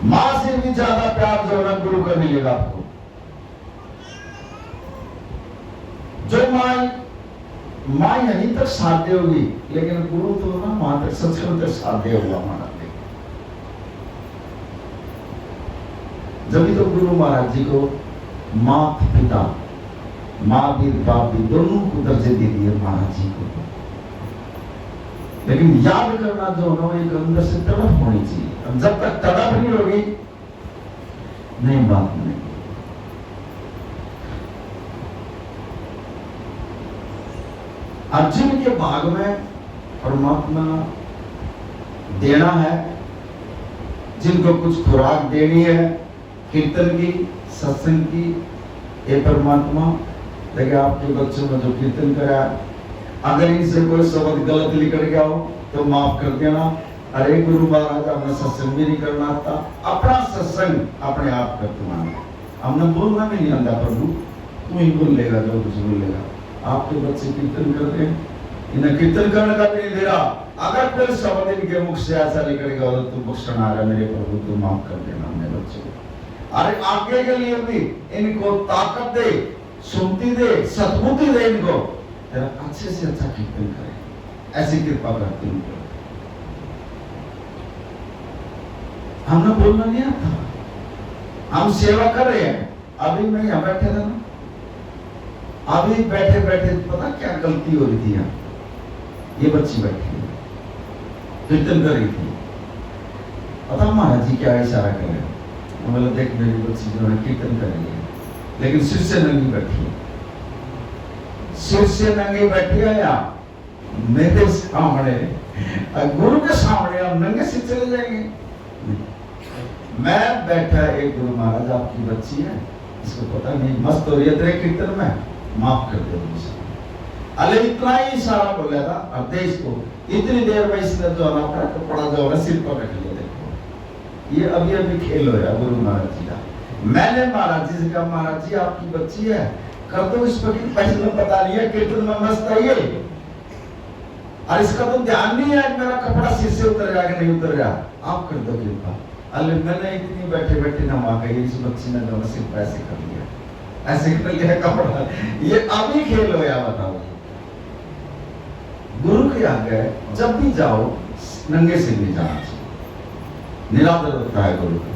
मां से भी ज्यादा प्यार जो है गुरु का मिलेगा आपको। जो मां यहीं तक साध्य होगी, लेकिन गुरु तो ना वहां तक संस्कृत तक साध्य हुआ हमारा। जब तो गुरु महाराज जी को मां पिता, मां भी बाप भी दोनों को दर्जे दे दिए महाराज जी को। लेकिन याद करना जो है एक अंदर से तड़प होनी चाहिए। जब तक तड़प नहीं होगी नहीं बात नहीं। अर्जुन के भाग में परमात्मा देना है, जिनको कुछ खुराक देनी है कीर्तन की, सत्संग की, ये परमात्मा देखिए आपके बच्चों में जो कीर्तन करा, अगर इनसे कोई शब्द गलत निकल गया हो तो माफ कर देना। अरे गुरु महाराज हमने सत्संग भी नहीं करना आता, अपना सत्संग अपने आप करते माना, हमने बोलना भी नहीं आता। प्रभु तू ही बोल लेगा जो कुछ बोलेगा। आपके बच्चे कीर्तन करते हैं, इन्हें कीर्तन करने का भी नहीं दे रहा। अगर कोई शब्द इनके मुख से ऐसा निकलेगा तो तू बख्शण आ रहा मेरे प्रभु, तू माफ कर देना अपने बच्चों को। अरे आगे के लिए भी इनको ताकत दे, सुनती दे, सद्बुद्धि दे इनको, तेरा अच्छे से अच्छा कीर्तन करे, ऐसी कृपा करती उनको। हमने बोलना नहीं आता, हम सेवा कर रहे हैं। अभी मैं यहाँ बैठे था ना, अभी बैठे बैठे पता क्या गलती हो रही थी यहाँ। ये बच्ची बैठी है, कीर्तन कर रही थी, पता महाराज जी क्या इशारा कर रहे हैं। मतलब देख मेरी बच्ची जो है कीर्तन कर रही है, लेकिन सिर से नंगी बैठी है, सिर से नंगी बैठी है या मेरे सामने, गुरु के सामने हम नंगे सिर चले जाएंगे। मैं बैठा, एक गुरु महाराज आपकी बच्ची है, इसको पता नहीं मस्त हो रही है तेरे कीर्तन में, माफ कर दो मुझे। अरे इतना ही इशारा बोला था, अब देश को इतनी देर में इसने जो है अपना कपड़ा जो है सिर पर रख लिया। ये अभी अभी खेल हो रहा गुरु महाराज जी का। मैंने महाराज जी से कहा महाराज जी आपकी बच्ची है, कर दो इस पर पहले बता लिया कीर्तन में मस्त है ये, और इसका तो ध्यान नहीं है मेरा कपड़ा सिर से उतर गया कि नहीं उतर गया, आप कर दो कृपा। अरे मैंने इतनी बैठे बैठे ना वहां गई, इस बच्ची ने जो सिर पर ऐसे कर लिया, ऐसे कर लिया कपड़ा। ये अभी खेल हो गया, बताओ। गुरु के आगे जब भी जाओ नंगे सिर नहीं जाना चाहिए, निरादर होता है गुरु का।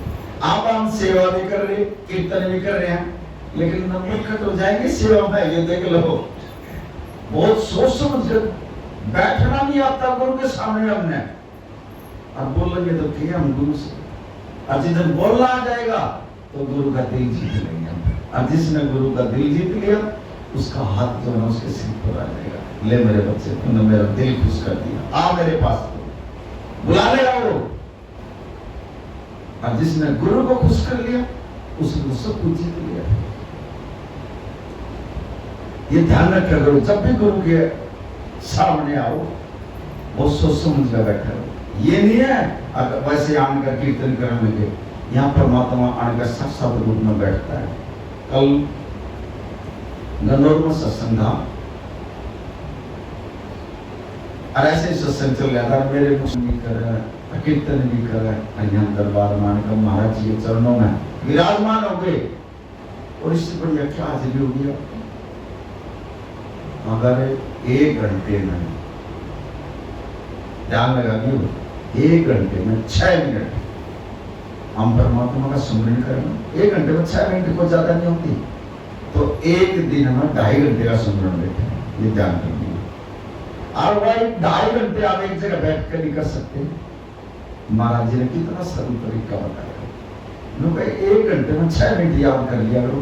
आप हम सेवा भी कर रहे, कीर्तन भी कर रहे हैं, लेकिन नंबर कट हो जाएंगे सेवा में, ये देख लो। बहुत सोच समझ कर बैठना नहीं आता गुरु के सामने हमने, और बोलेंगे तो ठीक है हम गुरु से, और जिधर बोलना आ जाएगा तो गुरु का दिल जीत लेंगे हम। और जिसने गुरु का दिल जीत लिया उसका हाथ जो है उसके सिर पर आ जाएगा, ले मेरे बच्चे तूने मेरा दिल खुश कर दिया, आ मेरे पास, तो बुला लेगा वो। और जिसने गुरु को खुश कर लिया उसने सब कुछ जीत लिया। ये ध्यान रखा करो, जब भी गुरु के सामने आओ वो सोच समझ कर बैठा हो। ये नहीं है अगर वैसे आकर कीर्तन करने के, यहाँ परमात्मा आकर साक्षात रूप में बैठता है। कल गंदौर में सत्संग था, और ऐसे सत्संग चल रहा था, मेरे मुख भी कर रहे हैं, कीर्तन भी कर रहे हैं, यहाँ दरबार मान कर महाराज जी के चरणों में विराजमान हो गए। और इससे बढ़िया क्या हाजिरी हो गया। अगर 1 घंटे में ध्यान लगा दियो, 1 घंटे में 6 मिनट हम परमात्मा का सुमरन करें। 1 घंटे में 6 मिनट को ज्यादा नहीं होती, तो एक दिन में 2.5 घंटे का सुमरन बैठे, ये ध्यान रखिए। और वही 2.5 घंटे आप एक जगह बैठ कर नहीं कर सकते। महाराज जी ने कितना सरल तरीका बताया, 1 घंटे में 6 मिनट याद कर लिया करो,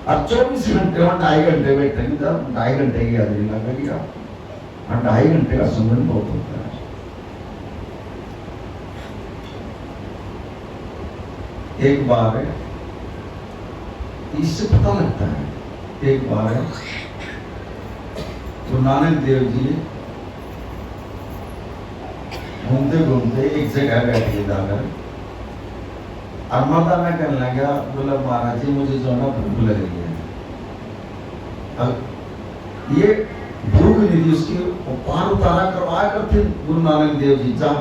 और 24 घंटे में 2.5 घंटे बैठेंगे तो 2.5 घंटे की हाजिरी लगेगी आप, और 2.5 घंटे का सुमरन बहुत होता है। एक बार इससे पता लगता है, एक बार गुरु नानक देव जी घूमते घूमते एक जगह बैठे जाकर, और माता में कहने लगा, बोला महाराज जी मुझे जो ना भूख लग रही है। अब ये भूख नहीं थी उसकी, पार उतारा करवाया करते गुरु नानक देव जी जा,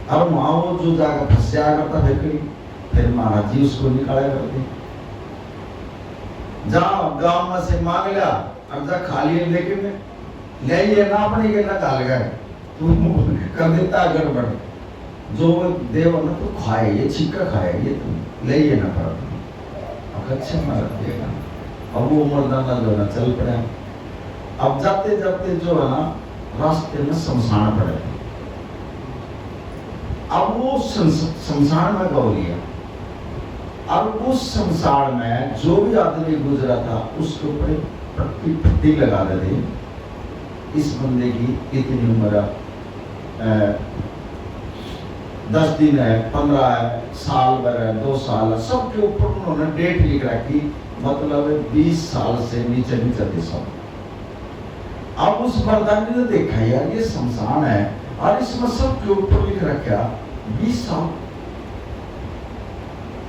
और वहां वो जो जाकर फंस जाया करता फिर फिर महाराज जी उसको निकाला करते, जहाँ गांव में से मांग लिया और जा खा लिए, लेकिन ले ये ना अपने के ना डाल गए तू कर देता गड़बड़, जो देव ना तो खाए, ये छिक्का खाए, ये तो ले ये ना पर अच्छा मार दिएगा। अब वो मर्दाना जो है ना चल पड़े। अब जाते जाते जो है ना रास्ते में शमशान पड़े। अब वो शमशान में गौ लिया। अब उस शमशान में जो भी आदमी गुजरा था उसके ऊपर पट्टी लगा देते, इस बंदे की इतनी उम्र 10 दिन है, 15 है, साल भर है, 2 साल है, सबके ऊपर उन्होंने डेट लिख रखी, मतलब 20 साल से नीचे नीचे थे सब। अब उस मर्दानी ने देखा यार ये शमशान है और इसमें सबके ऊपर लिख रखा 20 साल।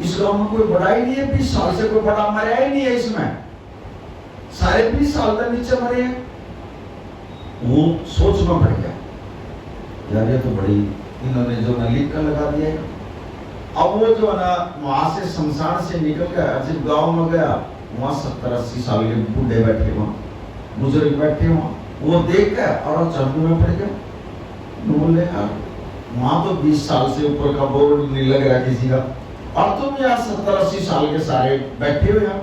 इस गांव में कोई बड़ा ही नहीं है, 20 साल से कोई बड़ा मरा ही नहीं है, इसमें सारे 20 साल तक नीचे मरे हैं। वो सोच में पड़ गया यार ये तो बड़ी इन्होंने जो ना लिख कर लगा दिया। अब वो जो है ना वहां से शमशान से निकल गया, जब गांव में गया वहां 70-80 साल के बूढ़े बैठे, वहां बुजुर्ग बैठे, वहां वो देख कर और चंदू में पड़ गया। बोले यार वहां तो 20 साल से ऊपर का बोर्ड नहीं लग रहा किसी का, और तुम यहाँ 70-80 साल के सारे बैठे हुए हैं।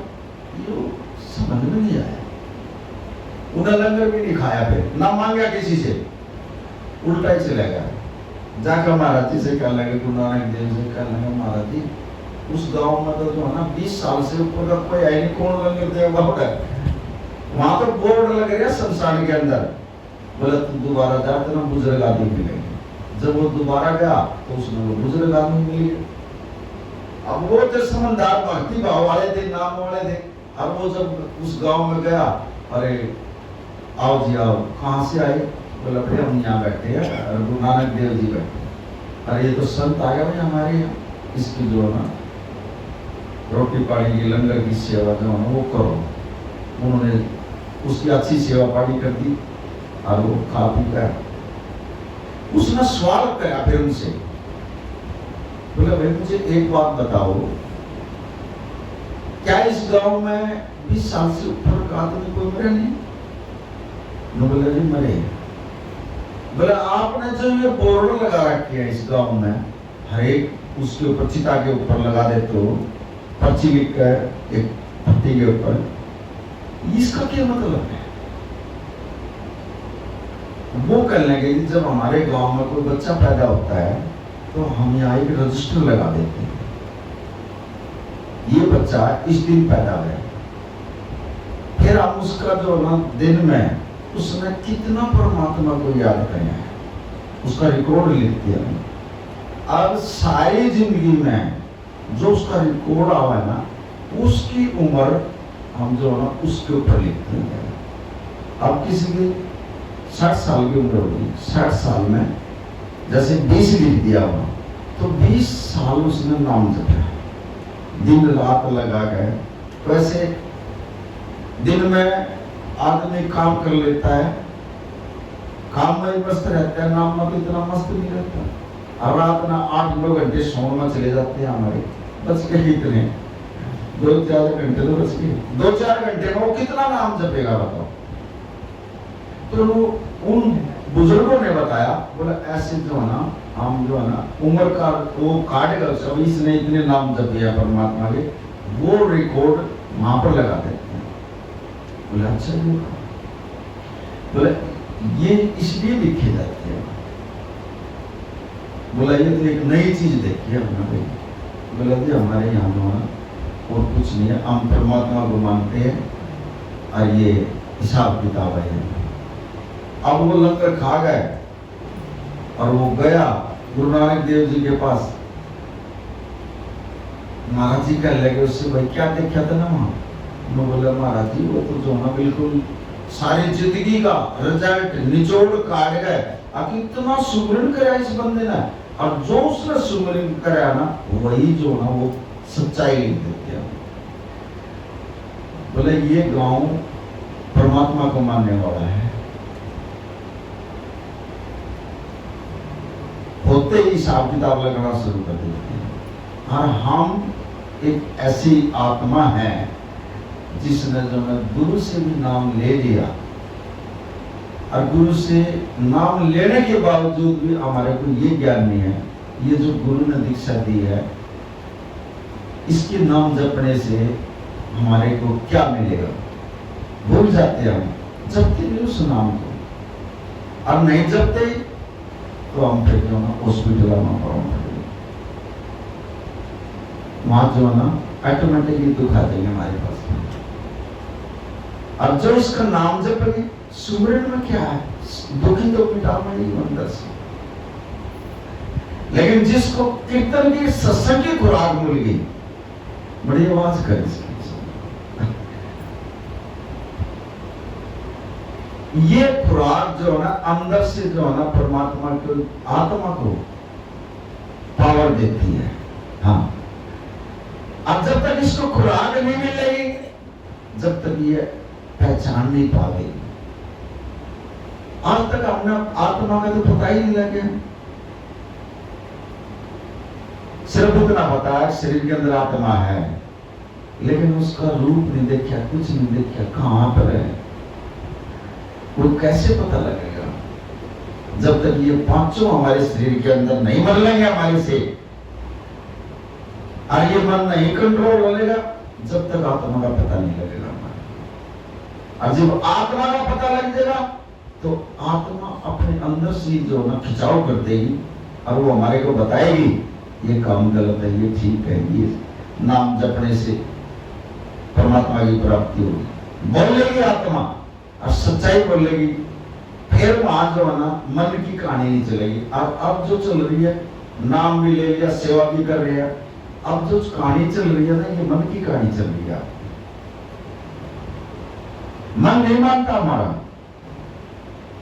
ये समझ में नहीं आया। उन्हें लंगर भी नहीं खाया, फिर ना मांगा किसी से, उल्टा ही चला गया। जाकर महाराज जी से कहने लगे, गुरु नानक देव से कहने लगे, महाराज जी उस गांव में तो जो है ना 20 साल से ऊपर का कोई है नहीं, कौन लंगर देगा होगा। वहां तो बोर्ड लग रहा शमशान के अंदर। बोला तुम दोबारा जाओ तो ना बुजुर्ग आदमी मिलेंगे। जब वो दोबारा गया तो उसने वो बुजुर्ग आदमी मिले। अब वो जो समझदार भक्ति भाव वाले थे, नाम वाले थे, अब वो जब उस गांव में गया, अरे आओ जी आओ, कहाँ से आए? बोला भाई हम यहाँ बैठे हैं, गुरु नानक देव जी बैठे। अरे ये तो संत आ गया भाई हमारे यहाँ, इसकी जो है ना रोटी पानी की लंगर की सेवा जो है वो करो। उन्होंने उसकी अच्छी सेवा पानी कर दी और वो खा पी कर उसने सवाल किया फिर उनसे, बोला भाई मुझे एक बात बताओ, क्या इस गांव में 20 साल से ऊपर का आदमी कोई मरे नहीं? बोला जी मरे। बोला आपने जो ये बोर्ड लगा रखी है इस गांव में, हर एक उसके ऊपर चिता के ऊपर लगा देते हो, पर्ची लिख कर एक पट्टी के ऊपर, इसका क्या मतलब है? वो कहने लगे जब हमारे गांव में कोई बच्चा पैदा होता है तो हम यहाँ एक रजिस्टर लगा देते हैं, ये बच्चा इस दिन पैदा हुआ, फिर हम उसका जो ना दिन में उसने कितना परमात्मा को याद किया है उसका रिकॉर्ड लिखते हैं। अब सारी जिंदगी में जो उसका रिकॉर्ड आवा है ना, उसकी उम्र हम जो ना उसके ऊपर लिखते हैं। अब किसी की 60 साल की उम्र होगी, 60 साल में जैसे 20 लिख दिया हुआ तो 20 साल उसने नाम जपा, दिन रात लगा गए। वैसे दिन में आदमी काम कर लेता है, काम में व्यस्त रहता है, नाम में तो इतना मस्त नहीं रहता। और रात ना 8-9 घंटे सोने में चले जाते हैं हमारे, बच के कितने 2-4 घंटे तो बच गए। 2-4 घंटे में वो कितना नाम जपेगा बताओ? तो उन बुजुर्गों ने बताया, बोला ऐसे जो है ना हम जो है ना उम्र का वो काटेगा सब, इसने इतने नाम जपे परमात्मा के, वो रिकॉर्ड वहां पर लगा देते हैं। बोले अच्छा जी, बोले ये इसलिए लिखे जाते हैं। बोला ये तो एक नई चीज देखी है हमने। बोला जी हमारे यहाँ जो है और कुछ नहीं है, हम परमात्मा को मानते हैं और ये हिसाब किताब है। अब वो लंगर खा गए और वो गया गुरु नानक देव जी के पास। महाराज जी कहने लगे उससे, भाई क्या देखा था ना वहां? मैं बोला महाराज जी वो तो जो ना बिल्कुल सारी जिंदगी का रिजल्ट निचोड़ काट गए। अब इतना सुमरन कराया इस बंदे ने, और जो उसने सुमरन कराया ना वही जो ना वो सच्चाई लिख देते हैं। बोले ये गांव परमात्मा को मानने वाला है, होते ही हिसाब किताब लगाना शुरू कर देते हैं। और हम एक ऐसी आत्मा है जिसने जो है गुरु से भी नाम ले लिया, और गुरु से नाम लेने के बावजूद भी हमारे को ये ज्ञान नहीं है, ये जो गुरु ने दीक्षा दी है इसके नाम जपने से हमारे को क्या मिलेगा, भूल जाते हैं हम। जपते नहीं उस नाम को, और नहीं जपते तो हम फिर जो ना हॉस्पिटल में पड़ेंगे, वहां जो है ना ऑटोमेटिकली दुख आ जाएंगे हमारे पास। और जो इसका नाम जपेंगे, सुमिरन में क्या है, दुखी तो मिटाना ही अंदर से। लेकिन जिसको कीर्तन की सत्संग की खुराक मिल गई, बड़ी आवाज कर ये खुराक जो है ना अंदर से जो है ना परमात्मा को, आत्मा को पावर देती है। हाँ, अब जब तक इसको खुराक नहीं मिलेगी, जब तक ये पहचान नहीं पाएगी। आज तक हमने आत्मा का तो पता ही नहीं लगे, सिर्फ उतना पता है शरीर के अंदर आत्मा है, लेकिन उसका रूप नहीं देखा, कुछ नहीं देखा, कहां पर है वो कैसे पता लगेगा? जब तक ये पांचों हमारे शरीर के अंदर नहीं बदलेंगे हमारे से, और ये मन नहीं कंट्रोल होगा, जब तक आत्मा का पता नहीं लगेगा हमारा। और जब आत्मा का पता लग जाएगा तो आत्मा अपने अंदर से जो ना खिंचाव कर देगी, और वो हमारे को बताएगी ये काम गलत है, ये ठीक है, ये नाम जपने से परमात्मा की प्राप्ति होगी। बोलेगी आत्मा और सच्चाई बोलेगी, फिर वहां जो है ना मन की कहानी नहीं चलेगी। अब जो चल रही है, नाम भी ले लिया, सेवा भी कर रही है, अब जो कहानी चल रही है ना, ये मन की कहानी चल रही है। मन नहीं मानता हमारा,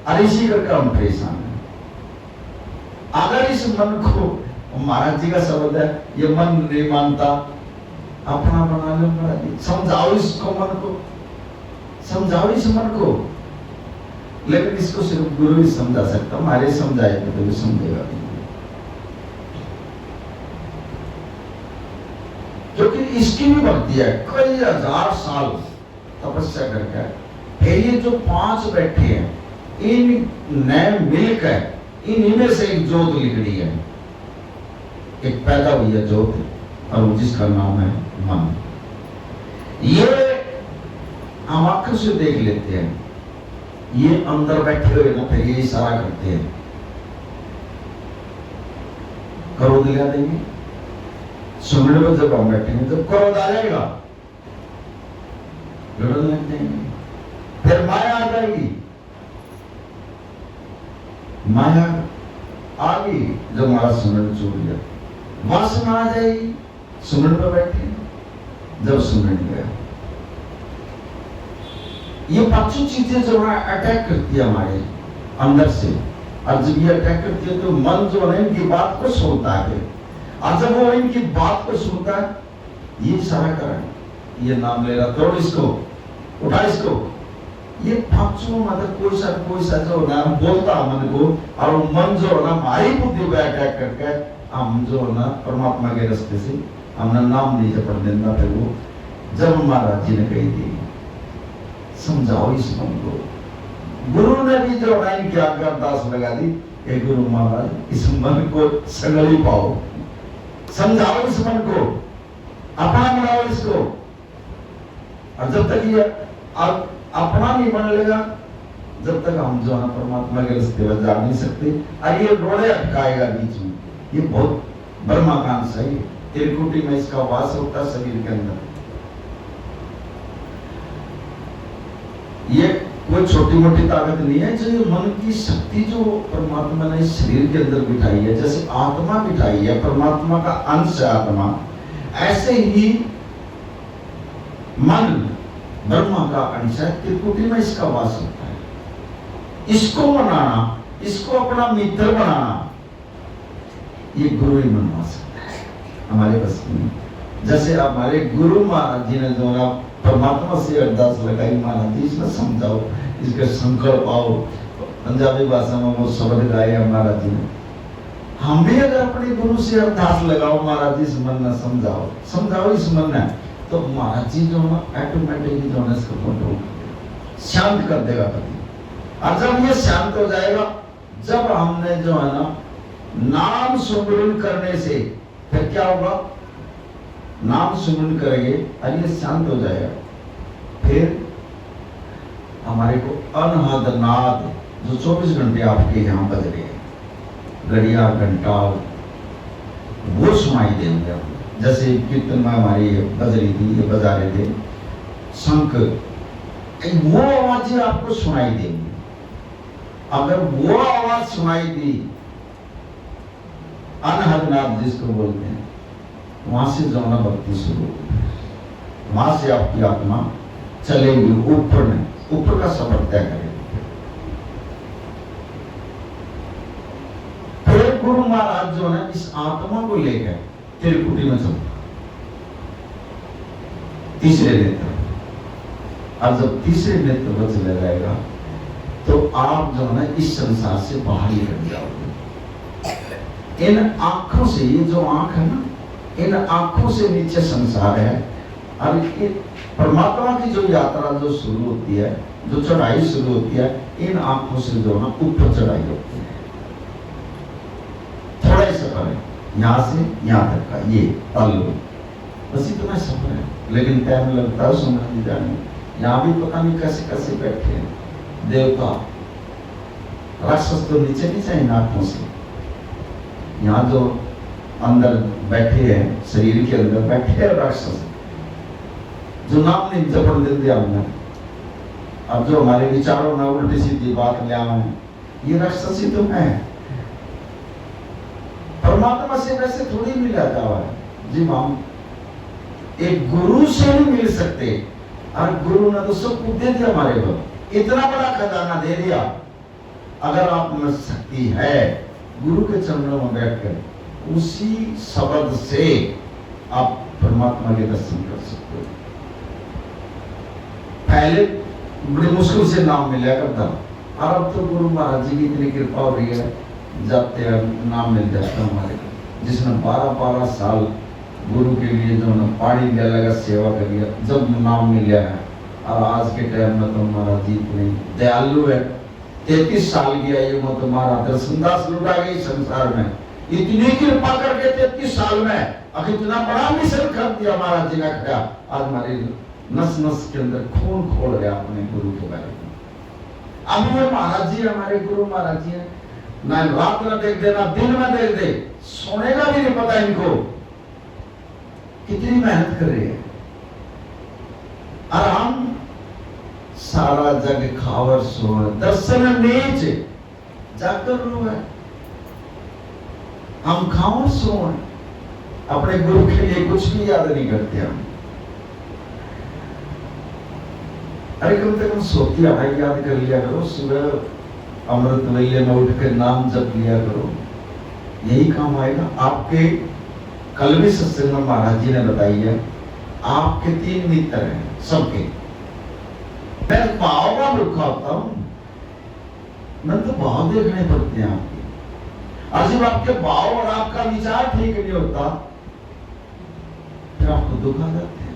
और इसी करके हम परेशान हैं। अगर इस मन को, महाराज जी का शब्द है, ये मन नहीं मानता, अपना बना लो महाराज जी, समझाओ इसको, मन को समझाओ, इस मन को। लेकिन इसको सिर्फ गुरु ही समझा सकता, हमारे समझाएगा तो समझेगा नहीं, क्योंकि इसकी भी भक्ति है। कई हजार साल तपस्या करके फिर ये जो 5 बैठे हैं, इन ने मिलकर इन्हीं में से एक ज्योत निकली है, एक पैदा हुई है ज्योत, और जिसका नाम है मन। ये हम आंखों से देख लेते हैं, ये अंदर बैठे हुए ना, फिर ये इशारा करते हैं, करो दिला देंगे। सुनने में जब हम बैठेंगे, जब क्रोध आ जाएगा, लड़ने लग जाएंगे, फिर माया आ जाएगी, माया आ गई जब हमारा सुमरण छूट गया, वासना आ जाएगी, सुमरण पर बैठे, जब सुमरण गया। ये 5 चीजें जो है अटैक करती है हमारे अंदर से, और जब ये अटैक करती है तो मन जो है इनकी बात को सुनता है, और जब वो इनकी बात को सुनता है, ये सारा कारण, ये नाम ले रहा, तोड़ इसको, उठा इसको, ये 5 मतलब कोई सा जो ना बोलता मन को, और मन जो ना हमारी बुद्धि पे अटैक करके हम जो ना परमात्मा के रास्ते से हमने नाम नहीं जपन देना। फिर वो जब महाराज जी ने कही थी समझाओ इस मन को, गुरु ने भी जो है इनकी आज्ञा अरदास लगा दी, हे गुरु महाराज इस मन को संगली पाओ, समझाओ इस मन को, अपना बनाओ इसको। और जब तक ये अपना नहीं बन लेगा, जब तक हम जो है परमात्मा के रास्ते पर जा नहीं सकते। और ये रोड़े अटकाएगा बीच में, ये बहुत ब्रह्माकांक्ष है, त्रिकुटी में इसका वास होता है शरीर के अंदर। ये कोई छोटी मोटी ताकत नहीं है, जो मन की शक्ति जो परमात्मा ने इस शरीर के अंदर बिठाई है, जैसे आत्मा बिठाई है, परमात्मा का अंश है आत्मा, ऐसे ही मन ब्रह्मा का अंश है, त्रिकुटी में इसका वास होता है। इसको बनाना, इसको अपना मित्र बनाना, ये गुरु ही बनवा सकता है, हमारे बस में। जैसे हमारे गुरु महाराज जी ने जो है परमात्मा से अरदास लगाई, महाराज जी इसमें समझाओ, इसके संकल्प आओ, पंजाबी भाषा में वो शब्द गाए महाराज जी ने, हम भी अगर अपने गुरु से अरदास लगाओ, महाराज जी इस मन न समझाओ, समझाओ इस मन न, तो महाराज जी जो ना ऑटोमेटिकली जो है इसको कंट्रोल शांत कर देगा पति। और जब ये शांत हो जाएगा, जब हमने जो है ना नाम सुमिरन करने से, फिर क्या होगा, नाम सुमिरन करेंगे और ये शांत हो जाएगा, फिर हमारे को अनहद नाद जो 24 घंटे आपके यहाँ बज रहे हैं, घड़िया घंटा वो सुनाई देंगे। जैसे कीर्तन में हमारी बज रही थी, ये बजा रहे थे शंख, वो आवाजें आपको सुनाई देंगी। अगर वो आवाज सुनाई दी, अनहद नाद जिसको बोलते हैं, वहां से जो ना भक्ति शुरू होगी, वहां से आपकी आत्मा चलेगी ऊपर में, ऊपर का सफर तय करेगी। फिर गुरु महाराज जो है इस आत्मा को लेकर त्रिकुटी में चलता, तीसरे नेत्र। अब जब तीसरे नेत्र पर चले जाएगा तो आप जो है ना इस संसार से बाहर निकल जाओगे। इन आंखों से, ये जो आंख है ना, इन आंखों से नीचे संसार है, और परमात्मा की जो यात्रा जो शुरू होती है, जो चढ़ाई शुरू होती है, इन आंखों से जो ना ऊपर चढ़ाई होती है। थोड़ा ही सफर है, यहाँ से यहाँ तक का, ये ताल्लुक बस इतना सफर है, लेकिन टाइम लगता है समझ जाने। यहाँ भी पता नहीं कैसे कैसे बैठे हैं देवता, राक्षस तो नीचे नहीं चाहिए आंखों से, यहाँ जो अंदर बैठे हैं, शरीर के अंदर बैठे हैं राक्षस, जो नाम नहीं जपन दे दिया हमने, अब जो हमारे विचारों में उल्टी सीधी बात ले आए, ये राक्षस ही तो है। परमात्मा से वैसे थोड़ी मिला जावा है जी, हम एक गुरु से नहीं मिल सकते, और गुरु ने तो सब कुछ दे दिया हमारे को, इतना बड़ा खजाना दे दिया। अगर आप में शक्ति है, गुरु के चरणों में बैठकर उसी शब्द से आप परमात्मा के दर्शन कर सकते हो। पहले बड़ी मुश्किल से नाम मिला करता, और अब तो गुरु महाराज जी की इतनी कृपा हो रही है, जाते हैं नाम मिल जाता है हमारे को। जिसने 12-12 साल गुरु के लिए जो ना पानी ले लगा सेवा कर लिया, जब नाम मिला है, और आज के टाइम में तो महाराज जी इतने दयालु है। 33 साल की आयु में तुम्हारा दर्शनदास लुटा गई संसार में, इतनी कृपा करके 33 साल में अब इतना बड़ा मिशन कर दिया महाराज जी ने किया। आज हमारी नस नस के अंदर खून खोल गया अपने गुरु के बारे में। अब ये महाराज जी हमारे गुरु महाराज जी है, ना रात में देख दे ना दिन में देख दे, सोने का भी नहीं पता इनको, कितनी मेहनत कर रही है। और हम सारा जग खावर सोए, दर्शन नीच जाकर रोए, हम खाओ सोए, अपने गुरु के लिए कुछ भी याद नहीं करते हम। अरे कम से कम सोती आवाज याद कर लिया करो, सुबह अमृत वेले में उठ कर नाम जप लिया करो, यही काम आएगा आपके। कल भी सत्संग में महाराज जी ने बताई है, आपके 3 मित्र हैं सबके। मैं भाव का रुखा होता हूं, मैं तो भाव देखने पड़ते हैं आपके, और जब आपके भाव और आपका विचार ठीक नहीं होता फिर आपको दुख आ जाते हैं।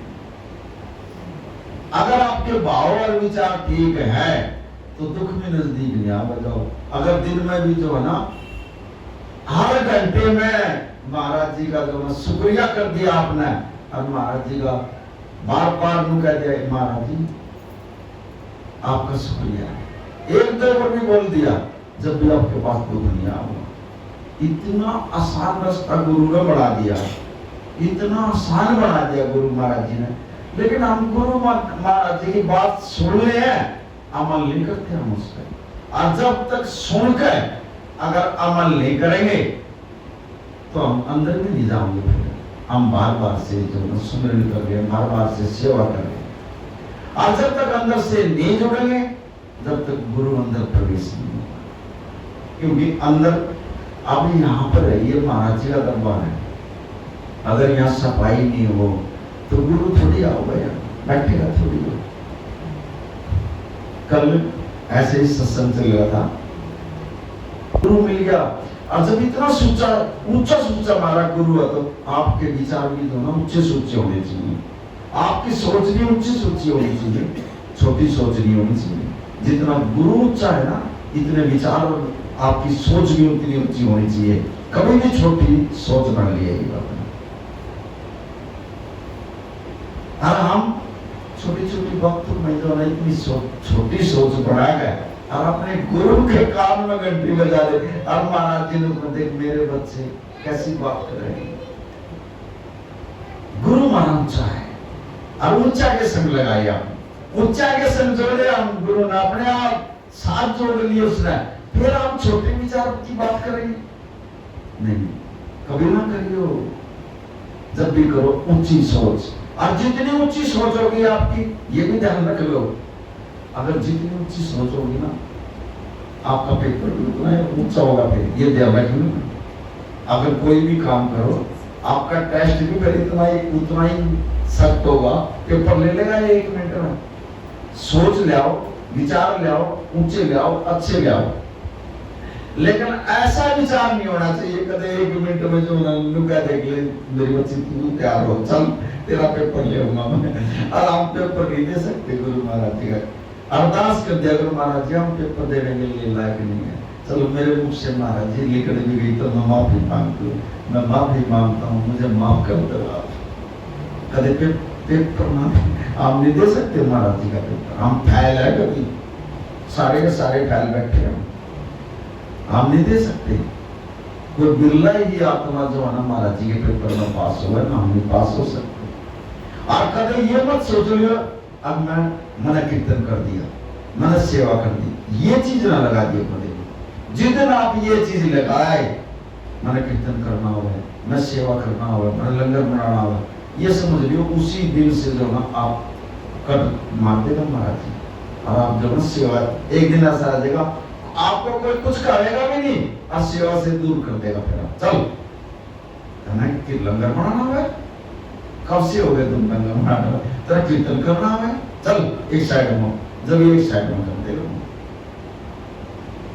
अगर आपके भाव और विचार ठीक है तो दुख में नजदीक नहीं आ जाओ। अगर दिन में भी जो है ना हर घंटे में महाराज जी का जो शुक्रिया कर दिया आपने, और महाराज जी का बार बार नु कह दिया महाराज जी आपका शुक्रिया, एक दो बार भी बोल दिया, जब भी आपके पास दुख नहीं आऊंगा। इतना आसान रास्ता गुरु ने बढ़ा दिया, इतना आसान बना दिया गुरु महाराज जी ने। लेकिन हम गुरु महाराज जी की बात सुन ले हैं, अमल नहीं करते हम उस पर। और जब तक सुनकर अगर अमल नहीं करेंगे तो हम अंदर में नहीं जाएंगे। फिर हम बार बार से जो सुमिरन कर रहे हैं, बार बार से सेवा कर रहे हैं, और जब तक अंदर से नहीं जुड़ेंगे जब तक गुरु अंदर प्रवेश नहीं होगा। क्योंकि अंदर अब यहाँ पर है, ये महाराज जी का दरबार है, अगर यहाँ सफाई नहीं हो तो गुरु थोड़ी आओगे, बैठेगा थोड़ी हो। कल ऐसे ही सत्संग चल रहा था, गुरु मिल गया, और जब इतना ऊंचा सूचा हमारा गुरु है तो आपके विचार भी जो ना ऊंचे सूचे होने चाहिए। आपकी सोच भी ऊंची सूची होनी चाहिए, छोटी सोच नहीं होनी चाहिए। जितना गुरु ऊंचा है ना, इतने विचार आपकी सोच भी उतनी ऊंची होनी चाहिए। कभी भी छोटी सोच न लिएगा। और हम छोटी छोटी वक्त में जो ना इतनी छोटी सोच बढ़ा गए और अपने गुरु के कान में घंटी बजा दे। और महाराज जी ने देख मेरे बच्चे कैसी बात कर रहे हैं। गुरु माना ऊंचा है और ऊंचा के संग लगाए आप, ऊंचा के संग जोड़े हम गुरु ने अपने आप साथ जोड़ लिए उसने। फिर हम छोटे विचार की बात करेंगे नहीं, कभी ना करियो। जब भी करो ऊंची सोच, और जितनी ऊंची सोच होगी आपकी, ये भी ध्यान रख लो, अगर जितनी ऊंची सोच होगी ना आपका पेपर भी उतना ऊंचा होगा। फिर ये ध्यान रखना, अगर कोई भी काम करो आपका टेस्ट भी फिर उतना ही सख्त होगा। पेपर ले लेगा 1 मिनट में। सोच ले आओ, विचार ले आओ, ऊंचे ले आओ, अच्छे ले आओ, लेकिन ऐसा विचार नहीं होना चाहिए कदे 1 मिनट में जो लुका देख ले मेरी बच्ची तू तैयार हो, चल तेरा पेपर ले आऊंगा मैं। और हम पेपर नहीं दे सकते गुरु महाराज जी का। अरदास कर दिया गुरु महाराज जी हम पेपर देने के लिए लायक नहीं है। चलो मेरे मुख से महाराज जी लिखने भी गई तो मैं माफी मांगता हूँ, मैं माफी मांगता हूँ, मुझे माफ कर दो आप। कदे पेपर ना हम नहीं दे सकते महाराज जी का पेपर। हम फैल है, कभी सारे के सारे फैल बैठे हैं, हम नहीं दे सकते। कोई बिरला ही आत्मा जो है ना महाराज जी के पेपर में पास हुआ है ना, हम नहीं पास हो सकते। और कभी ये मत सोच लियो अब मैंने कीर्तन कर दिया, मैंने सेवा कर दी, ये चीज ना लगा दिए कभी। जिस दिन आप ये चीज लगाए, मैंने कीर्तन करना हुआ, मैं सेवा करना हुआ, मैंने लंगर बनाना हुआ, ये समझ लियो उसी दिन से जो ना आप कट मार देगा महाराज जी। और आप जो ना सेवा एक दिन ऐसा आ जाएगा आपको कोई कुछ करेगा भी नहीं और सेवा से दूर कर देगा। फिर आप चल कि लंगर बनाना हुआ, कब से हो गए तुम लंगर बनाना, तेरा कीर्तन करना हुआ, चल एक साइड में, जब एक साइड में करते रहो,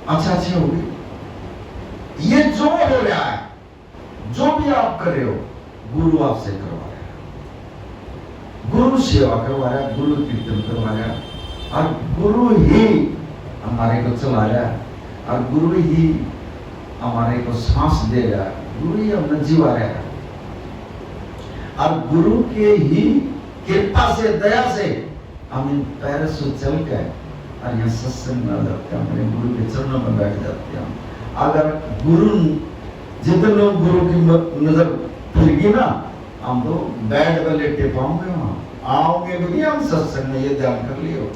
अच्छा अच्छी होगी। ये जो हो रहा है, जो भी आप कर रहे हो, गुरु आपसे करवा रहा है, गुरु सेवा करवा रहा है, गुरु कीर्तन करवा रहा है, और गुरु ही हमारे को चला रहा है, और गुरु ही हमारे को सांस दे रहा है, गुरु ही हमें जीवा रहा है। और गुरु के ही कृपा से, दया से हम इन पैरों से चल के और यहाँ सत्संग में जाते हैं, अपने गुरु के चरणों में बैठ जाते हैं। अगर गुरु जितने लोग गुरु की नजर फिरगी ना, हम तो बेड पे लेटे पाओगे, वहां आओगे भी नहीं हम सत्संग में, ये ध्यान कर लियो।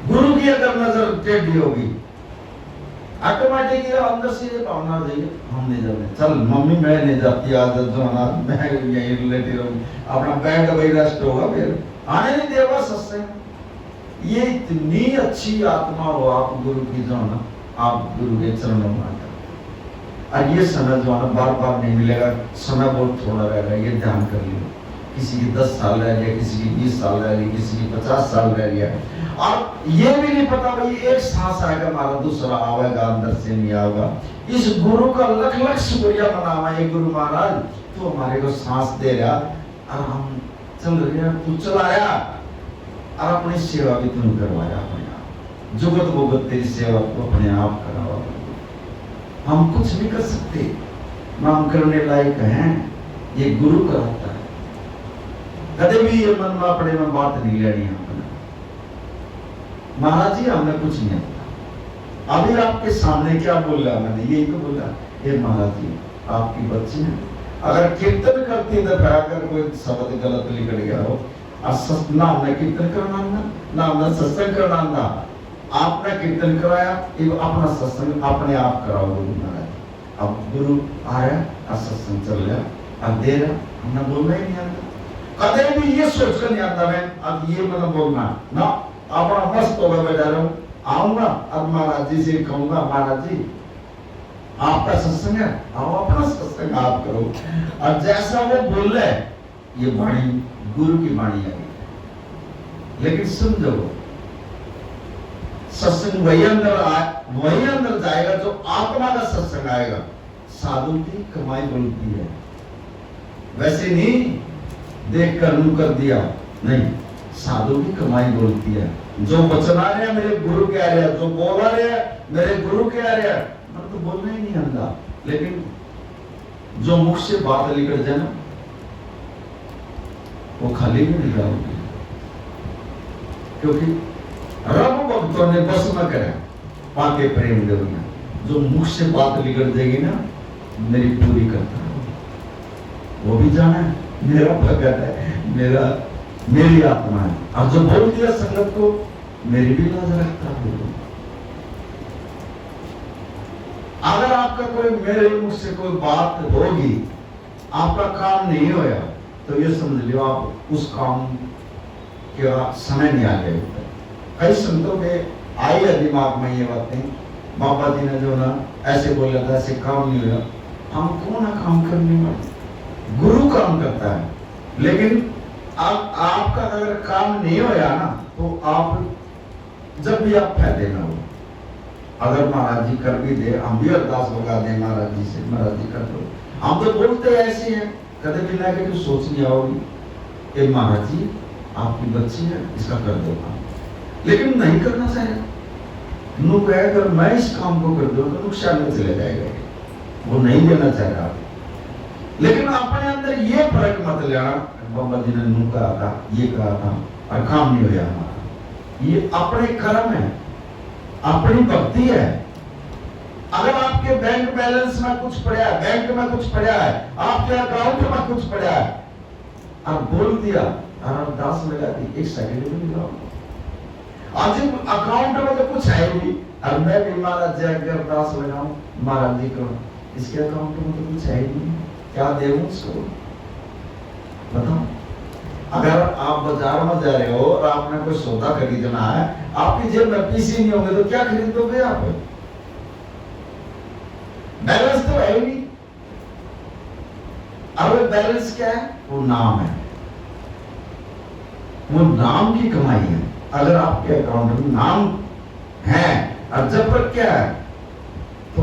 गुरु की अगर नजर टेढ़ी होगी, ऑटोमेटिक अंदर से ये भावना आ जाएगी हम नहीं जाते, चल मम्मी मैं नहीं जाती, आदत जो है मैं यहीं लेटी रहूंगी, अपना बेड वही रेस्ट होगा, फिर आने नहीं देगा सत्संग। ये इतनी अच्छी आत्मा हो आप गुरु की जो ना, आप गुरु के चरणों में आकर, और ये समय जो है बार बार नहीं मिलेगा, समय बहुत थोड़ा रहेगा, ये ध्यान कर लियो। किसी की 10 साल रह गया, किसी की 20 साल रह गई, किसी की 50 साल रह गया, और ये भी नहीं पता भाई एक सांस आएगा हमारा, दूसरा आवेगा, अंदर से नहीं आएगा। इस गुरु का लख लख शुक्रिया मनावा, ये गुरु महाराज तो हमारे को सांस दे रहा और हम चल रहे, तू चलाया और अपनी सेवा भी तुम करवाया अपने आप, जुगत भुगत तेरी सेवा को अपने आप करवा। हम कुछ नहीं कर सकते, नाम करने लायक हैं, ये गुरु कराता है। कभी भी ये मन में अपने में बात नहीं लेनी है महाराज जी, हमने कुछ नहीं आता। अभी आपके सामने क्या बोल रहा, मैंने यही तो बोला, हे महाराज जी आपकी बच्ची है, अगर कीर्तन करती तो अगर कोई शब्द गलत निकल गया हो, ना हमने कीर्तन करना ना हमने सत्संग करना, आपने कीर्तन कराया, अपना सत्संग अपने आप कराओ गुरु महाराज। अब गुरु आया और सत्संग चल रहा अब दे रहा, हमने बोलना ही नहीं आता, कदे भी ये सोचकर नहीं आता मैं अब ये मतलब बोलना ना, अपना मस्त होगा बैठा रहूं, आऊंगा अब महाराज जी से कहूंगा महाराज जी आपका सत्संग है, आओ अपना सत्संग आप करो। और जैसा वो बोल रहे ये वाणी गुरु की वाणी है, लेकिन समझो सत्संग वही अंदर जाएगा जो आत्मा का सत्संग आएगा। साधु की कमाई बोलती है, वैसे नहीं देख कर मुंह कर दिया, नहीं, साधु की कमाई बोलती है। जो वचन आ रहे हैं मेरे गुरु के आ रहे हैं, जो बोल आ रहे हैं मेरे गुरु के आ रहे हैं, मैं तो बोलना ही नहीं आता, लेकिन जो मुख से बात निकल जाए ना वो खाली में नहीं जाओगी, क्योंकि रब भक्तों ने बस न करे पाके प्रेम देवना। जो मुख से बात निकल जाएगी ना मेरी पूरी करता है, वो भी जाना है मेरा भगत है, मेरी आत्मा है। और जो बोल दिया संगत को मेरी भी लाज रखता है। अगर आपका कोई मेरे मुख से कोई बात होगी, आपका काम नहीं होया, तो ये समझ लियो आप उस काम का समय नहीं आ गया। कई संतों के आई है दिमाग में ये बातें, बाबा जी ने जो ना ऐसे बोला था, ऐसे काम नहीं हुआ। हम कौन है काम करने वाले? गुरु काम करता है। लेकिन आपका अगर काम नहीं होया ना, तो आप जब भी आप फायदे ना हो। अगर महाराज जी कर भी दे, हम भी अरदास लगा दे महाराज जी से, महाराज जी कर दो। हम तो बोलते ऐसे हैं, कदे भी नेगेटिव सोच नहीं आओगी कि महाराज जी आपकी बच्ची है, इसका कर दो काम, लेकिन नहीं करना चाहिए। अगर मैं इस काम को कर दूं तो नुकसान में चले जाएगा, वो नहीं देना चाह रहा। लेकिन अपने अंदर ये फर्क मत लेना, बाबा जी ने नू कहा था, ये कहा था और काम नहीं हुआ हमारा। ये अपने कर्म है, अपनी भक्ति है। अगर आपके बैंक बैलेंस में कुछ पड़ा है, बैंक में कुछ पड़ा है, आपके अकाउंट में कुछ पड़ा है, आप बोल दिया और आप दास लगा दी, एक सेकंड में मिला। आज अकाउंट में तो कुछ है नहीं, और मैं भी महाराज जी अगर दास लगाऊं महाराज जी को, इसके अकाउंट में तो कुछ है ही नहीं, क्या देऊं उसको बताओ। अगर आप बाजार में जा रहे हो और आपने कोई सौदा खरीदना है, आपकी जेब में पैसे नहीं होंगे तो क्या खरीदोगे आप? बैलेंस तो है ही नहीं। अब बैलेंस क्या है? वो नाम है, वो नाम की कमाई है। अगर आपके अकाउंट में नाम है और जब तक क्या है, तो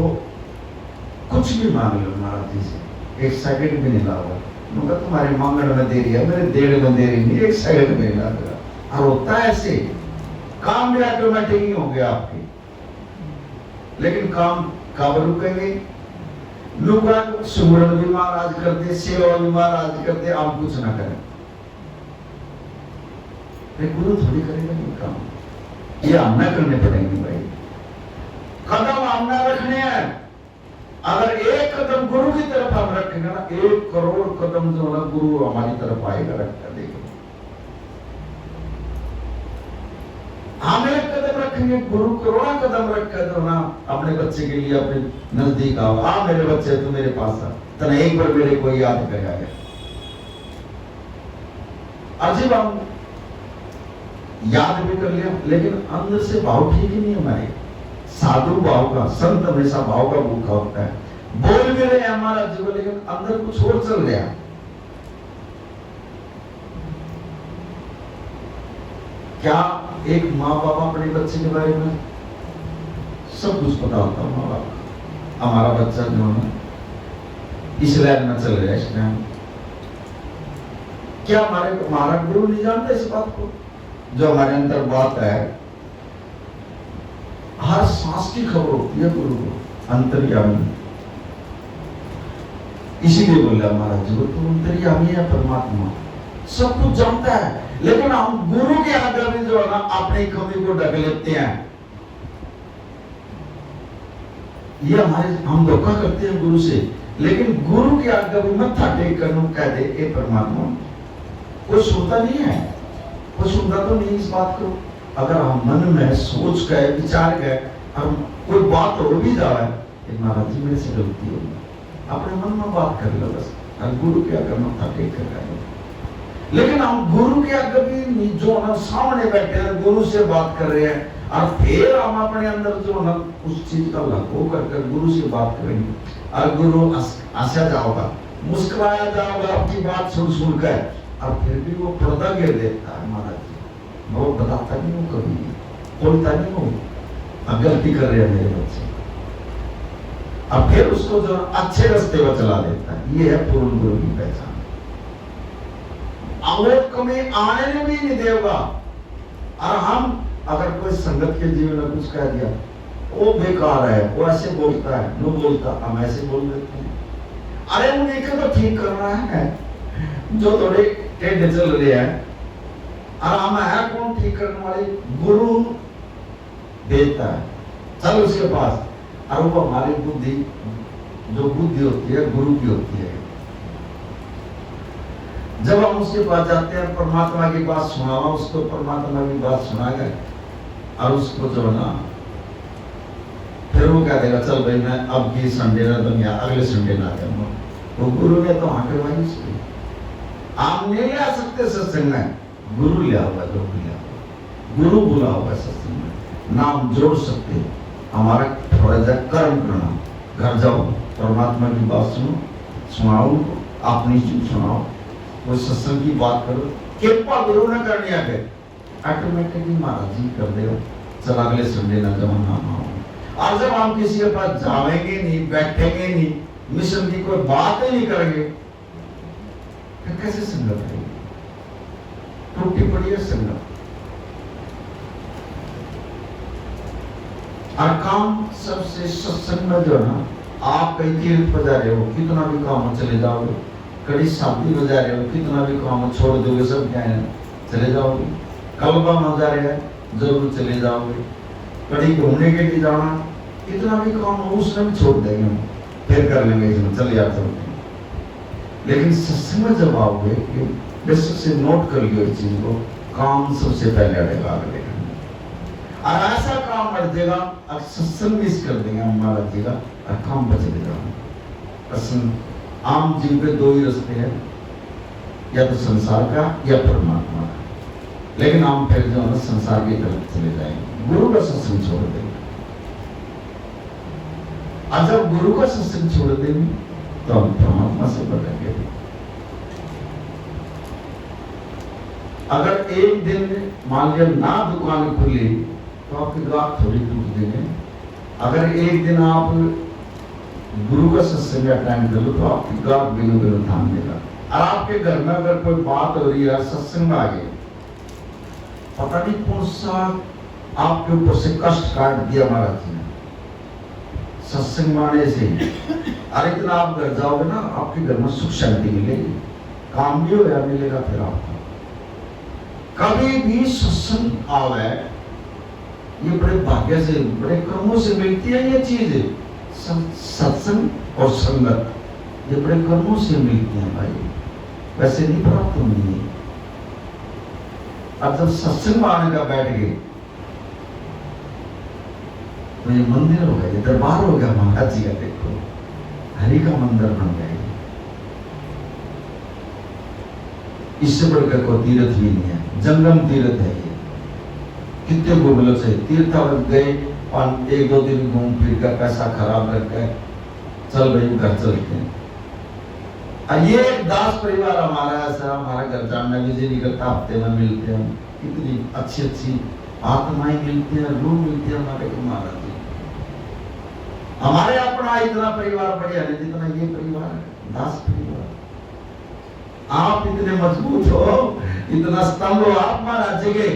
कुछ भी मांग लो महाराज जी से, एक सेकंड भी नहीं लाओगे। उनका तुम्हारी मांगण में देरी है, मेरे डेढ़ में देरी नहीं, एक सेकंड में ला देगा। और होता है ऐसे, काम भी ऑटोमेटिक ही होंगे आपके, लेकिन काम कब रुकेंगे? लोग सुमरन भी महाराज करते, सेवा भी महाराज करते, आप कुछ ना करें, गुरु थोड़ी करेगा ये काम, ये हमने करने पड़ेंगे भाई। कदम हमने रखने हैं। अगर एक कदम गुरु की तरफ हम रखेंगे ना, 1 करोड़ कदम जो ना गुरु हमारी तरफ आएगा, रखकर देखेंगे। हम 1 कदम रखेंगे, गुरु करोड़ा कदम रखकर जो ना अपने बच्चे के लिए अपने नजदीक आओ, आ मेरे बच्चे तू मेरे पास आ, तना एक बार मेरे को याद करेगा। अजीब, हम याद भी कर लिया, लेकिन अंदर से भाव ठीक ही नहीं हमारे। साधु भाव का, संत हमेशा भाव का भूखा होता है। बोल भी रहे हमारा जीवन, लेकिन अंदर कुछ और चल गया। क्या एक माँ बाप अपने बच्चे के बारे में सब कुछ पता होता है? माँ बाप, हमारा बच्चा जो है इस लाइन में चल रहा है, इस लाइन, क्या हमारा गुरु नहीं जानता इस बात को? जो हमारे अंदर बात है, हर सांस की खबर होती है गुरु को, अंतर्यामी। इसीलिए बोला हमारा जीवन तो अंतर्यामी है, परमात्मा सब कुछ जानता है। लेकिन हम गुरु के आगे में जो है ना अपनी कमी को ढक लेते हैं। ये हम धोखा करते हैं गुरु से, लेकिन गुरु के आगे भी मत्था टेक कर कह दे, ए परमात्मा, कोई सुनता नहीं है, कोई सुनता तो नहीं इस बात को। अगर हम मन में सोच गए, विचार गए, हम कोई बात हो भी जाए, महाराज जी मेरे से गलती होगी, अपने मन में बात कर लो बस, और गुरु के आगे मत्था टेक कर। लेकिन हम गुरु के आगे भी जो ना सामने बैठे हैं, गुरु से बात कर रहे हैं, और फिर हम अपने अंदर जो ना उस चीज का लको कर गुरु से बात करेंगे, और गुरु हंसा जाओगा, मुस्कुराया जाओगा आपकी बात सुन कर, और फिर भी वो पर्दा गिर देता है। महाराज जी वो बताता नहीं हो, कभी बोलता नहीं हो, अब गलती कर रहे हैं मेरे बच्चे, अब फिर उसको जो अच्छे रास्ते पर चला देता है। ये है पूर्ण गुरु की पहचान। अब वो कभी आने में भी नहीं देगा। और हम अगर कोई संगत के जीवन में कुछ कह दिया, वो बेकार है, वो ऐसे बोलता है, वो बोलता, हम ऐसे बोल देते हैं। अरे उन्हें तो ठीक कर रहा है जो थोड़े टेढ़े चल रहे हैं। और हम है कौन ठीक करने वाले? गुरु देता है, चल उसके पास। और वो हमारी बुद्धि, जो बुद्धि होती है गुरु की होती है। जब हम उसके पास जाते हैं, परमात्मा की बात सुनावा, उसको परमात्मा की बात सुना गए और उसको जो है ना, फिर वो कह देगा चल भाई मैं अब की संडे ना तुम या अगले संडे ना जाऊंगा। तो गुरु ने तो हाँ करवाई उसकी। आप नहीं ले आ सकते सत्संग में, गुरु लिया हुआ, जो लिया हुआ गुरु बुला हुआ सत्संग में। नाम जोड़ सकते, हमारा थोड़ा जा कर्म करना। घर जाओ, परमात्मा की बात सुनो, सुनाओ उनको, अपनी चीज सुनाओ, वो सत्संग की बात करो। कृपा गुरु ने करनी आगे, ऑटोमेटिकली महाराज जी कर देगा, चल अगले संडे ना जाओ ना आओ। और जब हम किसी के पास जाएंगे नहीं, बैठेंगे नहीं, मिशन की कोई बात ही नहीं करेंगे, फिर कैसे संगत रहेगी? टूटी पड़ी है संगत। और काम सबसे सत्संग में जो है ना, आप कहीं तीर्थ पर जा रहे हो, कितना भी काम हो चले जाओगे। कड़ी शादी में जा रहे हो, कितना भी काम हो छोड़ दोगे, सब क्या है चले जाओगे। कलबा में जा रहे हैं, जरूर चले जाओगे। कड़ी घूमने के लिए जाना, कितना भी काम हो उसमें भी छोड़ देंगे हम, फिर कर लेंगे इसमें, चल यार चलते हैं। लेकिन सत्संग में जब आओगे, बेशक से नोट कर लियो इस चीज को, काम सबसे पहले अड़ेगा अगले। और ऐसा काम बढ़ देगा, और सत्संग मिस कर देंगे हमारा जीगा, और काम बच देगा। आम जीव के दो ही रास्ते हैं, या तो संसार का या परमात्मा का। लेकिन हम फिर जो है संसार की तरफ चले जाएंगे, गुरु का सत्संग छोड़ देंगे। और जब गुरु का सत्संग छोड़ देंगे तो हम परमात्मा से भटकेंगे। अगर एक दिन मान लिया ना दुकान खुली तो आपकी गांठ थोड़ी टूट देंगे। अगर एक दिन आप गुरु का सत्संग अटेंड कर लो तो आपकी गांठ बिनु बिनु थाम देगा। और आपके घर में अगर कोई बात हो रही है, सत्संग आ गए, पता नहीं कौन सा आपके ऊपर से कष्ट काट दिया महाराज जी ने सत्संग माने से। अरे इतना आप घर जाओगे ना, आपके घर में सुख शांति मिलेगी, काम भी होगा मिलेगा। फिर आपको कभी भी सत्संग आवे, ये बड़े भाग्य से, बड़े कर्मों से मिलती है ये चीज। सत्संग और संगत ये बड़े कर्मों से मिलती है भाई, वैसे नहीं प्राप्त होनी है। अब जब सत्संग में आने का बैठ गए तो ये मंदिर हो गया, ये दरबार हो गया महाराज जी का। देखो हरि का मंदिर बन गया। इससे बढ़कर कोई तीर्थ भी नहीं है, जंगम तीर्थ है ये। कितने गोबलों से तीर्थ गए और एक दो दिन घूम फिर कर पैसा खराब करके चल भाई घर चलते हैं। और ये एक दास परिवार हमारा ऐसा, हमारा घर जानना भी जी नहीं करता, हफ्ते में मिलते हैं। कितनी अच्छी अच्छी आत्माएं मिलती हैं, रूह मिलती है हमारे को महाराज जी। हमारे अपना इतना परिवार बढ़िया नहीं जितना ये परिवार है, दास परिवार। आप इतने मजबूत हो, इतना स्तंभ हो आप महाराज जी के,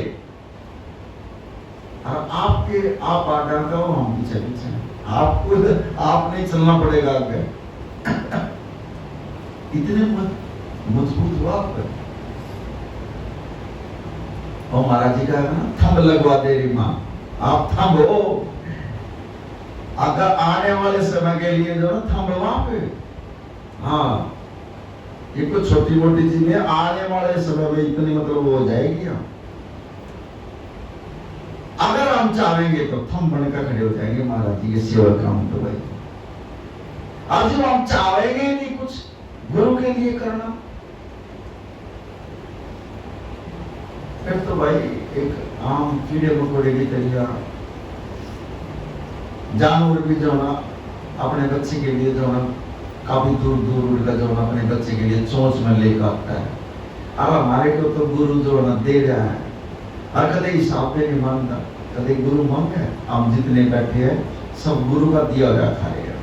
और आपके आप आगे का हो, हम पीछे पीछे। आपको आप नहीं चलना पड़ेगा आगे। इतने मजबूत हो आप। और महाराज जी का है ना, थंब लगवा दे रही माँ, आप थंब हो। अगर आने वाले समय के लिए जो ना थंब वहां पे, हाँ ये कुछ छोटी मोटी चीज है, आने वाले समय में इतनी मतलब वो हो जाएगी। अगर हम चाहेंगे तो थंब बनकर खड़े हो जाएंगे महाराज जी के सेवा काम तो भाई। और जब हम चाहेंगे नहीं कुछ गुरु के लिए करना, फिर तो भाई एक आम कीड़े मकोड़े की तरह जानवर भी जो ना अपने बच्चे के लिए जो ना काफी दूर दूर उड़कर जो अपने बच्चे के लिए चोंच में लेकर आता है। अब हमारे को तो गुरु जो ना दे रहा है, और कदे हिसाब पे नहीं मानता। कदे गुरु मंग है, हम जितने बैठे हैं सब गुरु का दिया हुआ खा रहे हैं।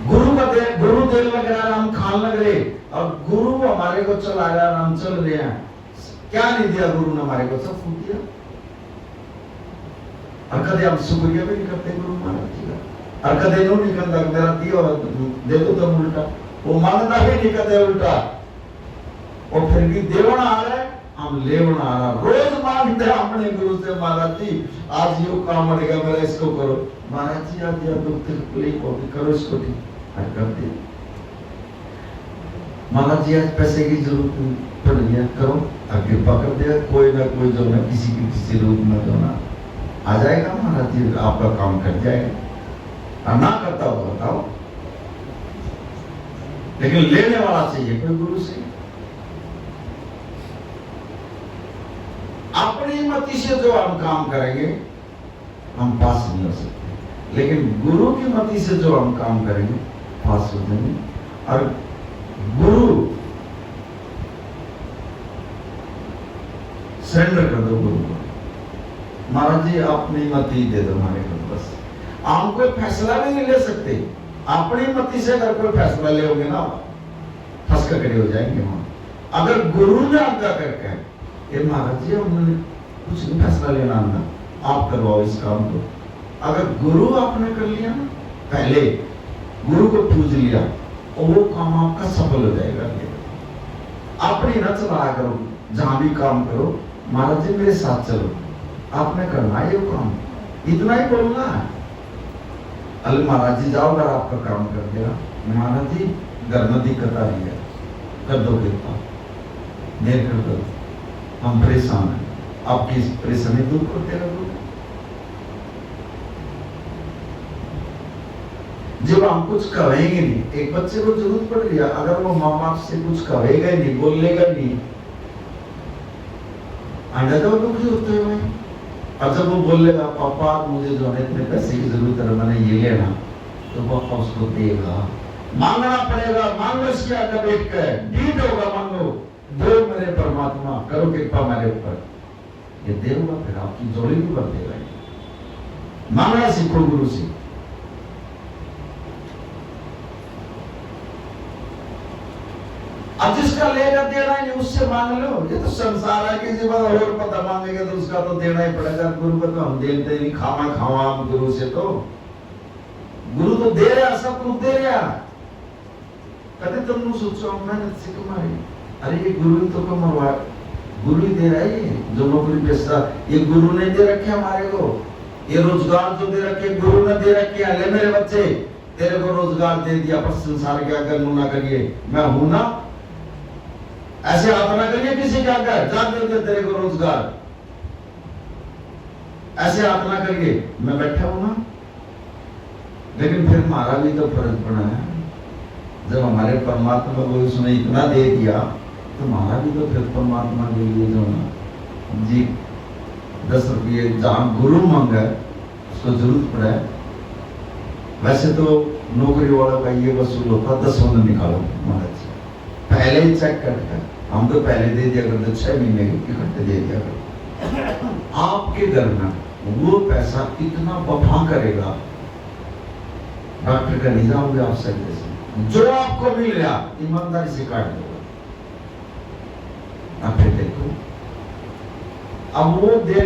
गुरु देर लग रहा है, हम खान लग रहे, और गुरु हमारे को चला रहा है, हम चल रहे हैं। क्या नहीं दिया गुरु ने हमारे को? सब फूक दिया। और कदे हम शुक्रिया भी नहीं करते गुरु महाराज जी का, और कदे नो नहीं करता मेरा दिया दे दो तुम उल्टा, वो मांगता ही नहीं कदे उल्टा, और फिर भी देवना आ रहा है, हम लेवना आ रहा। रोज मांगते हैं अपने गुरु से, महाराज जी आज यो काम पड़ेगा मेरा, इसको करो। महाराज जी आज यह दुख तकलीफ होगी, करो इसको ठीक, और कर दे। महाराज जी आज पैसे की जरूरत पड़ रही है, करो, और कृपा कर दे। कोई ना कोई जो ना किसी रूप में जो ना आ जाएगा, महाराज जी आपका काम कर जाएगा। और ना करता हो बताओ, लेकिन लेने वाला चाहिए कोई गुरु से। अपनी मति से जो हम काम करेंगे हम पास नहीं हो सकते, लेकिन गुरु की मति से जो हम काम करेंगे पास हो जाएंगे। और गुरु सरेंडर कर दो गुरु को, महाराज जी अपनी मति दे दो हमारे को, बस। हम कोई फैसला भी नहीं ले सकते, अपनी मति से अगर कोई फैसला ले ना फंस कर खड़े हो जाएंगे हम। अगर गुरु ने आज्ञा करके ये महाराज जी हमने कुछ नहीं फैसला लेना ना, आप करवाओ इस काम को, अगर गुरु आपने कर लिया ना, पहले गुरु को पूज लिया, और वो काम आपका सफल हो जाएगा। अपनी न चलाया करो, जहां भी काम करो महाराज जी मेरे साथ चलो, आपने करना है ये काम, इतना ही बोलना है। अरे महाराज जी जाओ, अगर आपका काम कर दिया, महाराज जी घर में दिक्कत आ रही है, कर दो कृपा, देर कर दो, हम परेशान हैं, आपकी इस परेशानी दूर करते रहो। जब हम कुछ कहेंगे नहीं, एक बच्चे को जरूरत पड़ रही है, अगर वो माँ बाप से कुछ कहेगा ही नहीं, बोलेगा नहीं, अंडा तो दुखी होते हैं भाई। और जब वो बोलेगा पापा मुझे जो है इतने पैसे की जरूरत है, मैंने ये लेना, तो पापा उसको देगा, मांगना पड़ेगा, मांगो इसके आगे बैठ कर, डीट होगा, मांगो, दो मेरे परमात्मा, करो कृपा मेरे ऊपर, ये देगा, फिर आपकी जोड़ी भी बढ़ देगा। मांगना सीखो गुरु से। अब जिसका लेगा देना ही नहीं, उससे मांग लो, ये तो संसार है, किसी बात और पता मांगेगा तो उसका तो देना ही पड़ेगा। गुरु को तो हम देते नहीं, खावा खावा हम गुरु से, तो गुरु तो दे रहा, सब कुछ दे रहा। कभी तुम सोचो मेहनत से कमाई, अरे ये गुरु तो कमा, गुरु ही दे रहा है, ये जो नौकरी पेशा ये गुरु ने दे रखे हमारे को, ये रोजगार जो दे रखे गुरु ने दे रखे हैं। ले मेरे बच्चे, तेरे को रोजगार दे दिया, पर संसार क्या कर ना करिए, मैं हूं ना, ऐसे हाथ ना करिए किसी क्या कर, जा दे दे तेरे को रोजगार, ऐसे हाथ ना करिए, मैं बैठा हूं ना। लेकिन फिर हमारा भी तो फर्ज पड़ा है, जब हमारे परमात्मा को उसने इतना दे दिया, तो हमारा भी तो फिर परमात्मा के लिए जो ना जी 10 रुपये जहां गुरु मांगा उसको जरूरत पड़ा है। वैसे तो नौकरी वालों का ये वसूल होता 10 निकालो महाराज, पहले ही चेक करके, हम तो पहले दे दिया करते, 6 महीने इकट्ठे दे दिया करते। आपके घर में वो पैसा इतना वफा करेगा, डॉक्टर का नहीं जाओगे आप सही से, जो आपको मिल रहा ईमानदारी से काट दो। अब फिर देखो, अब वो दे